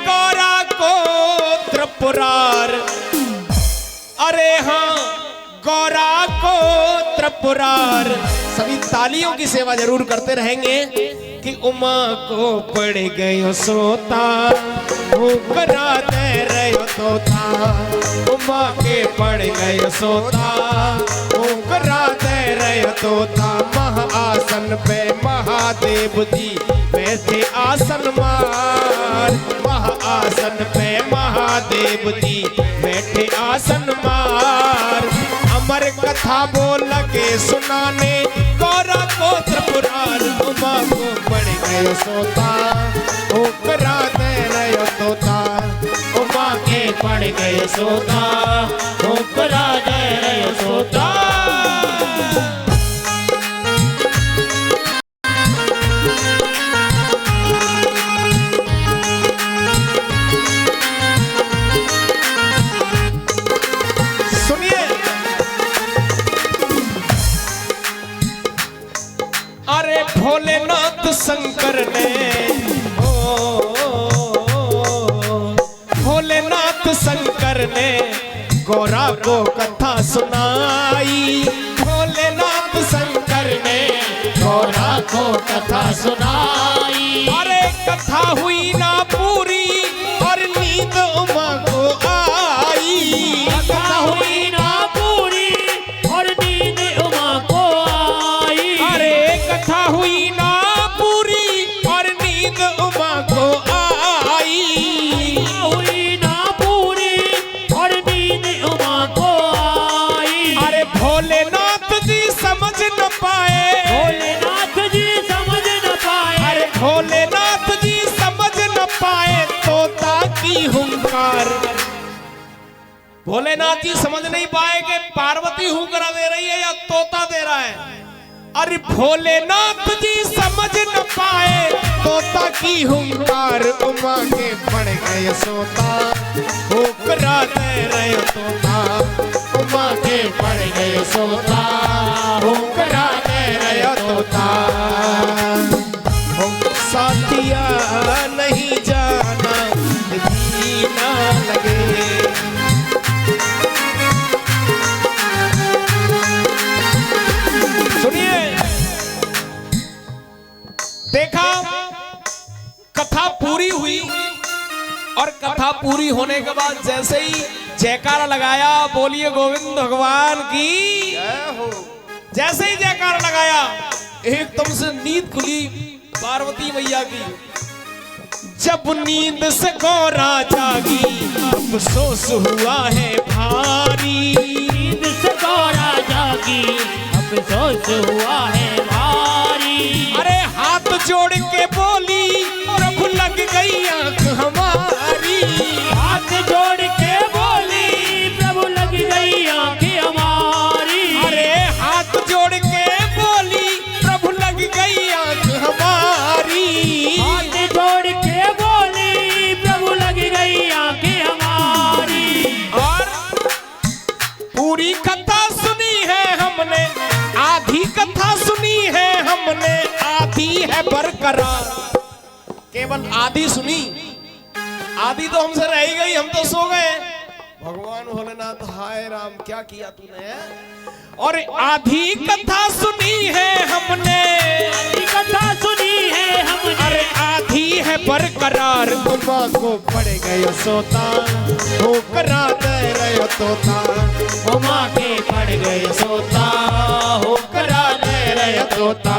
गौरा को त्रिपुरार, अरे हाँ गौरा को त्रिपुरार। सभी तालियों की सेवा जरूर करते रहेंगे कि उमा को पड़ गयो सोता, करा दे रहो तोता। उमा के पड़ गयो सोता, करा दे रहो तोता। महाआसन पे महादेव जी बैठे आसन मार, महाआसन पे महादेव जी बैठे आसन मार। अमर कथा बोल लगे सुनाने, गौरा को त्रिपुरार। उमा को पड़ गयो सोता, करा दे रहो तोता। उमा के पड़ गयो सोता, करा दे रहो सोता। भोलेनाथ शंकर ने, भोलेनाथ शंकर ने गौरा को कथा सुनाई। भोलेनाथ शंकर ने गौरा को कथा सुनाई। अरे कथा हुई ना पूरी और नींद उमा को आई। कथा हुई ना पूरी और नींद उमा को आई। अरे कथा हुई भोलेनाथ जी समझ न पाए तोता की हुंकार। भोलेनाथ जी समझ नहीं पाए कि पार्वती हुंकारा दे रही है या तोता दे रहा है। अरे भोलेनाथ जी समझ न पाए तोता की हुंकार। उमा के पड़ गए सोता, हुंकारा दे रहे तोता। उमा के पड़ गए सोता, हुंकारा दे रहे तोता। साथिया नहीं जाना जीना लगे। सुनिए, देखा कथा पूरी हुई और कथा पूरी होने के बाद जैसे ही जयकारा लगाया, बोलिए गोविंद भगवान की जय हो। जैसे ही जयकारा लगाया एकदम से नींद खुली पार्वती मैया की। जब नींद से गौरा जागी अफसोस हुआ है भारी। नींद से गौरा जागी अफसोस हुआ है भारी। अरे हाथ जोड़ के बोली प्रभु लग गई आंख हमारी। हाथ जोड़ के बोली प्रभु लग गई आंख हमारी। अरे हाथ जोड़ के बोली प्रभु लग गई आंख हमारी। हाथ जोड़ के बोली प्रभु लग गई आंखें हमारी। और पूरी कथा सुनी है हमने, आधी कथा सुनी है हमने, आधी है बरकरार। केवल आधी सुनी, आधी तो हमसे रह गई, हम तो सो गए। भगवान भोलेनाथ हाय राम क्या किया तूने। और आधी कथा सुनी है हमने, आधी कथा सुनी है हमने। अरे आधी है बरकरार। उमा को पड़ गयो सोता, हुंकारा दे रहे तोता। उमा के पड़ गयो सोता, हुंकारा दे रहे तोता।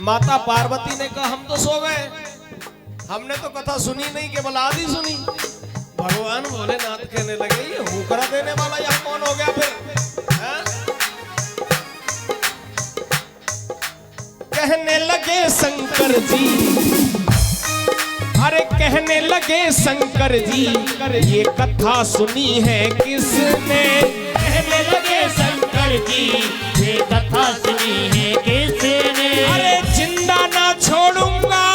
माता पार्वती ने कहा हम तो सो गए, हमने तो कथा सुनी नहीं, केवल आधी सुनी। भगवान भोलेनाथ कहने लगे ये हुंकारा देने वाला यहाँ कौन हो गया फिर है? कहने लगे शंकर जी, अरे कहने लगे शंकर जी, ये कथा सुनी है किसने? में लगे शंकर जी, ये कथा सुनी है किसने? अरे जिंदा ना छोड़ूंगा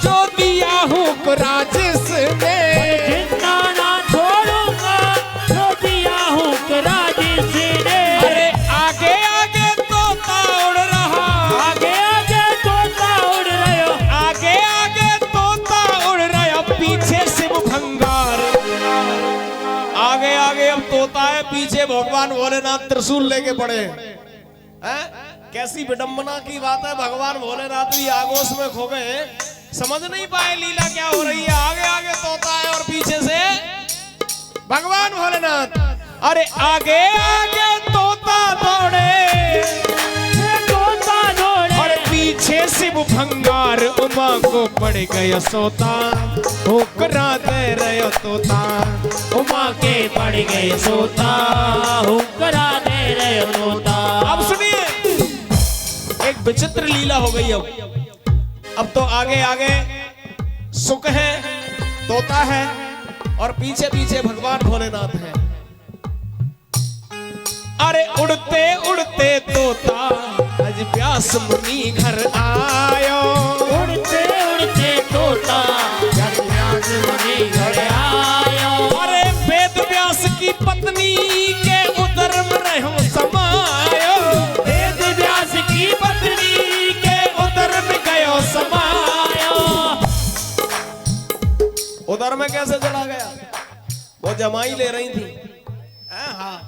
जो दिया हूँ राजेश ने, जिंदा ना छोड़ूंगा जो दिया हूँ राजेश ने। अरे आगे आगे तोता उड़ रहा, आगे आगे तोता उड़ रहा, आगे आगे तोता उड़ रहा, पीछे शिव भंगार। आगे आगे अब तोता है, पीछे भगवान भोलेनाथ त्रिशूल लेके पड़े हैं। कैसी विडंबना की बात है, भगवान भोलेनाथ भी आगोश में खो गए, समझ नहीं पाए लीला क्या हो रही है। आगे आगे तोता है और पीछे से भगवान भोलेनाथ। अरे आगे आगे तोता दौड़े, तोता दौड़े, और पीछे शिव भंगार, उमा को पड़ गया सोता, होकरा दे रहे तोता, उमा के पड़ गए सोता, हुक्करा दे रहे तोता। अब सुनिए, एक विचित्र लीला हो गई। अब तो आगे आगे सुख है, तोता है, और पीछे पीछे भगवान भोलेनाथ है। अरे उड़ते उड़ते तोता आज व्यास मुनि घर आयो, उड़ते उड़ते तोता जब व्यास मुनि घर आयो। अरे वेद व्यास की पत्नी के उदर में रहो समायो, वेद व्यास की पत्नी के उदर में गयो समायो। उदर में कैसे चला गया? वो जमाई ले रही थी, हाँ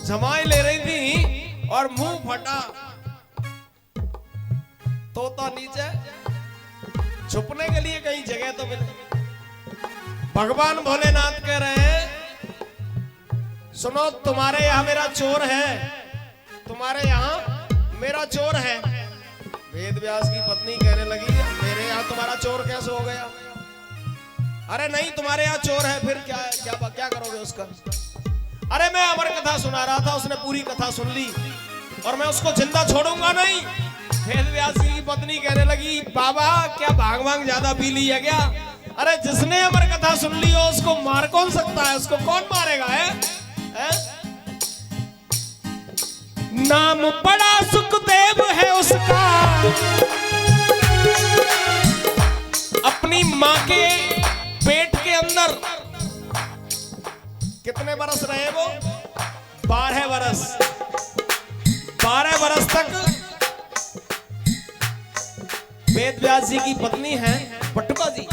जमाई ले रही थी, और मुंह फटा, तोता नीचे छुपने के लिए कहीं जगह तो मिले। भगवान भोलेनाथ कह रहे हैं, सुनो तुम्हारे यहाँ मेरा चोर है, तुम्हारे यहाँ मेरा चोर है। वेद व्यास की पत्नी कहने लगी, मेरे यहाँ तुम्हारा चोर कैसे हो गया? अरे नहीं, तुम्हारे यहाँ चोर है, फिर क्या क्या क्या करोगे उसका? अरे मैं अमर कथा सुना रहा था, उसने पूरी कथा सुन ली और मैं उसको जिंदा छोड़ूंगा नहीं। वेद व्यास की पत्नी कहने लगी, बाबा क्या भांग भांग ज्यादा पी ली है क्या? अरे जिसने अमर कथा सुन ली हो उसको मार कौन सकता है? उसको कौन मारेगा है? नाम बड़ा सुखदेव है उसका, अपनी माँ के पेट के अंदर कितने बरस रहे वो? 12 बरस। 12 बरस तक वेद व्यास जी की पत्नी है बटुका जी,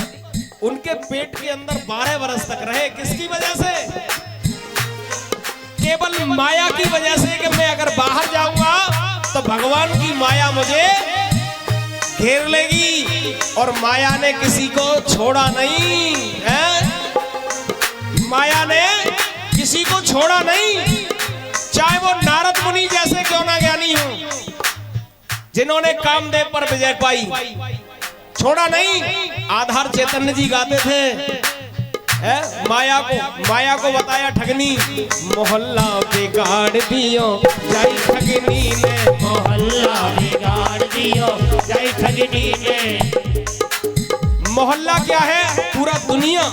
उनके पेट के अंदर 12 बरस तक रहे। किसकी वजह से? केवल माया की वजह से, कि मैं अगर बाहर जाऊंगा तो भगवान की माया मुझे घेर लेगी, और माया ने किसी को छोड़ा नहीं है। माया ने किसी को छोड़ा नहीं, चाहे वो नारद मुनि जैसे क्यों ना ज्ञानी हो, जिन्होंने कामदेव पर विजय पाई, छोड़ा नहीं। आधार चैतन्य जी गाते थे, माया को बताया ठगनी, मोहल्ला बिगाड़ दियो जाई ठगनी ने, मोहल्ला बिगाड़ दियो जाई ठगनी ने। मोहल्ला क्या है? पूरा दुनिया।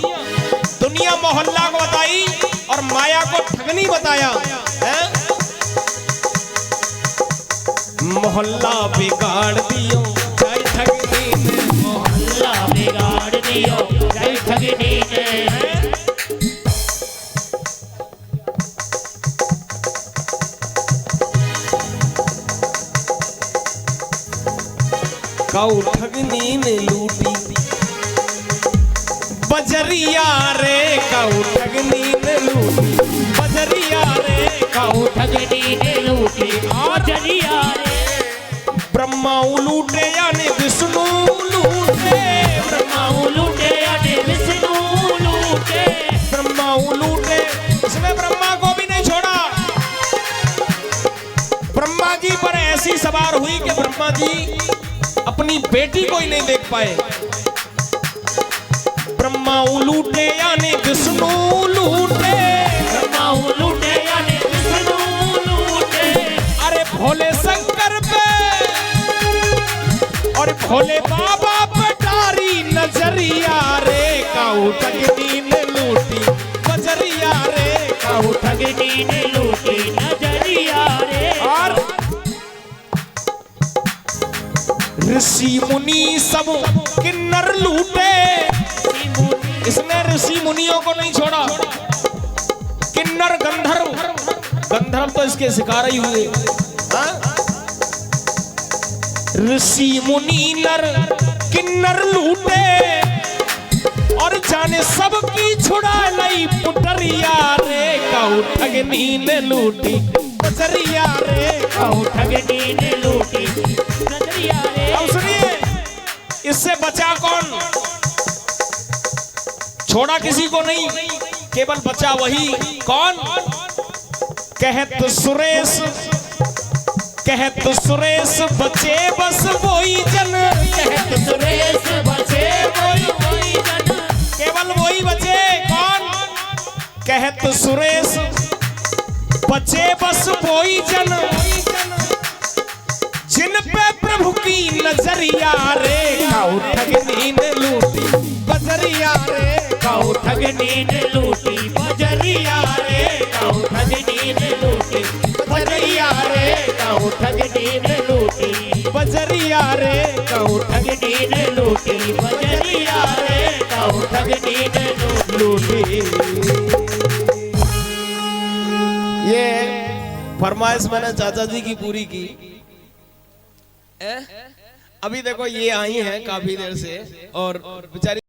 दुनिया मोहल्ला को बताई और माया को ठगनी बताया है? मोहल्ला बिगाड़ दियो जाई ठगनी ने, मोहल्ला बिगाड़ दियो जाई ठगनी ने। काऊ ठगनी ने लूटी बजरिया रे, काऊ ठगनी ने लूटी बजरिया रे, काऊ ठगनी ने लूटी बजरिया रे। ब्रह्मा लूटे यानी विष्णु लूटे, ब्रह्मा लूटे यानी विष्णु लूटे, ब्रह्मा लूटे। इसमें ब्रह्मा को भी नहीं छोड़ा। ब्रह्मा जी पर ऐसी सवार हुई कि ब्रह्मा जी अपनी बेटी को ही नहीं देख पाए। ब्रह्मा लूटे यानी विष्णु लूटे, ब्रह्मा लूटे यानी विष्णु लूटे। अरे भोले शंकर पे और भोले बाबा पे डारी नजरिया रे, काऊ ठगनी ने लूटी बजरिया रे, काऊ ठगनी ने लूटी ऋषि मुनि सब किन्नर लूटे, इसने ऋषि मुनियों को नहीं छोड़ा। किन्नर गंधर्व, गंधर्व तो इसके शिकार ही हुए। ऋषि मुनि नर किन्नर लूटे और जाने सबकी छुड़ा लई पुटरिया रे, कहू ठगनी ने लूटी बजरिया रे, कहू ठगनी ने लूटी बजरिया रे। अब सुनिए, इससे बचा कौन? छोड़ा किसी को नहीं, केवल बचा वही। कौन? कहत सुरेश, कहत सुरेश बचे बस वही जन, कहत सुरेश बचे वही जन, केवल वही बचे। कौन? कहत सुरेश बचे बस वही जन, जिन पे प्रभु की नजरिया रे, कहू ठगनी ने लूटी बजरिया रे, कहू ठगनी ने लूटी बजरिया रे, कहू ठगनी ने लूटी बजरिया रे, कहू ठगनी ने लूटी बजरिया रे, कहू ठगनी ने लूटी बजरिया रे, कहू ठगनी ने लूटी। ये फरमाइश मैंने चाचा जी की पूरी की। अभी देखो ये आई हैं काफी देर से और बेचारी